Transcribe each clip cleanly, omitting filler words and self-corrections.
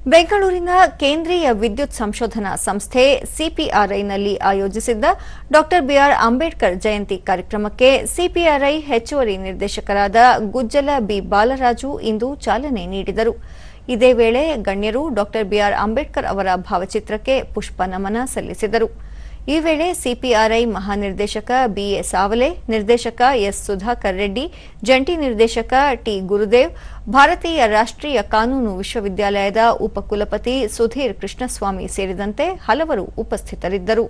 ಬೆಂಗಳೂರಿನ ಕೇಂದ್ರೀಯ ವಿದ್ಯುತ್ ಸಂಶೋಧನಾ ಸಂಸ್ಥೆ ಸಿಪಿಆರ್ಐನಲ್ಲಿ ಆಯೋಜಿಸಿದ್ದ ಡಾ ಬಿಆರ್ ಅಂಬೇಡ್ಕರ್ ಜಯಂತಿ ಕಾರ್ಯಕ್ರಮಕ್ಕೆ ಸಿಪಿಆರ್ಐ ಹೆಚ್ಚುವರಿ ನಿರ್ದೇಶಕರಾದ ಗುಜ್ಜಲ ಬಿ ಬಾಲರಾಜು ಇಂದು ಚಾಲನೆ ನೀಡಿದರು. ಇದೇ ವೇಳೆ ಗಣ್ಯರು ಡಾ ಬಿಆರ್ ಅಂಬೇಡ್ಕರ್ ಅವರ ಭಾವಚಿತ್ರಕ್ಕೆ ಪುಷ್ಪ ನಮನ ಸಲ್ಲಿಸಿದರು. ಈ ವೇಳೆ ಸಿಪಿಆರ್ಐ ಮಹಾನಿರ್ದೇಶಕ ಬಿಎ ಸಾವಲೆ, ನಿರ್ದೇಶಕ ಎಸ್ ಸುಧಾಕರ್ ರೆಡ್ಡಿ, ಜಂಟಿ ನಿರ್ದೇಶಕ ಟಿ ಗುರುದೇವ್, ಭಾರತೀಯ ರಾಷ್ಟ್ರೀಯ ಕಾನೂನು ವಿಶ್ವವಿದ್ಯಾಲಯದ ಉಪಕುಲಪತಿ ಸುಧೀರ್ ಕೃಷ್ಣಸ್ವಾಮಿ ಸೇರಿದಂತೆ ಹಲವರು ಉಪಸ್ಥಿತರಿದ್ದರು.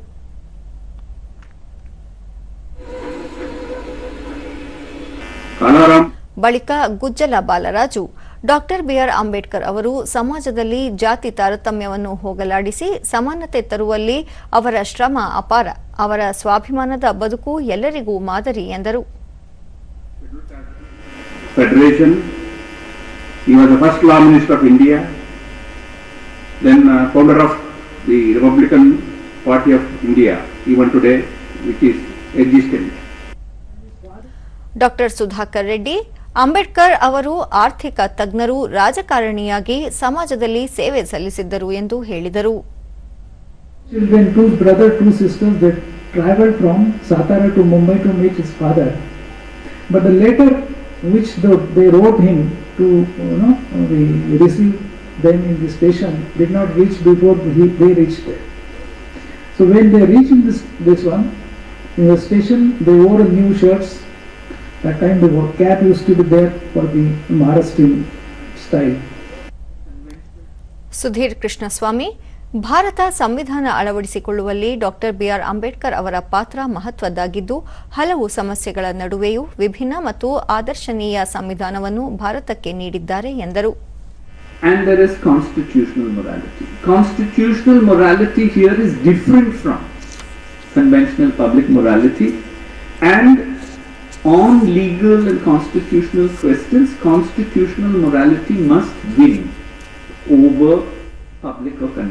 ಬಳಿಕ ಗುಜ್ಜಲ ಬಾಲರಾಜು ಡಾ ಬಿಆರ್ ಅಂಬೇಡ್ಕರ್ ಅವರು ಸಮಾಜದಲ್ಲಿ ಜಾತಿ ತಾರತಮ್ಯವನ್ನು ಹೋಗಲಾಡಿಸಿ ಸಮಾನತೆ ತರುವಲ್ಲಿ ಅವರ ಶ್ರಮ ಅಪಾರ, ಅವರ ಸ್ವಾಭಿಮಾನದ ಬದುಕು ಎಲ್ಲರಿಗೂ ಮಾದರಿ ಎಂದರು. Federation, he was the first law minister of India, then founder of the Republican Party of India, even today, which is existent. ಡಾ ಸುಧಾಕರ್ ರೆಡ್ಡಿ, ಅಂಬೇಡ್ಕರ್ ಅವರು ಆರ್ಥಿಕ ತಜ್ಞರು, ರಾಜಕಾರಣಿಯಾಗಿ ಸಮಾಜದಲ್ಲಿ ಸೇವೆ ಸಲ್ಲಿಸಿದ್ದರು ಎಂದು ಹೇಳಿದರು. Children, two brothers, two sisters, that traveled from Satara to Mumbai to meet his father. But the letter which they wrote him to, we received them in the station did not reach before they reached there. So when they reached this one, in the station, they wore new shirts. That time the cap used to be there for the Maharashtrian style. Sudhir Krishnaswamy, Bharat ಸಂವಿಧಾನ ಅಳವಡಿಸಿಕೊಳ್ಳುವಲ್ಲಿ ಡಾ B R Ambedkar ಅವರ ಪಾತ್ರ ಮಹತ್ವದ್ದಾಗಿದ್ದು, ಹಲವು ಸಮಸ್ಯೆಗಳ ನಡುವೆಯೂ ವಿಭಿನ್ನ ಮತ್ತು ಆದರ್ಶನೀಯ ಸಂವಿಧಾನವನ್ನು ಭಾರತಕ್ಕೆ ನೀಡಿದ್ದಾರೆ ಎಂದರು. And there is constitutional morality. Constitutional morality here is different from conventional public morality, and on legal and constitutional questions, constitutional morality must win over public or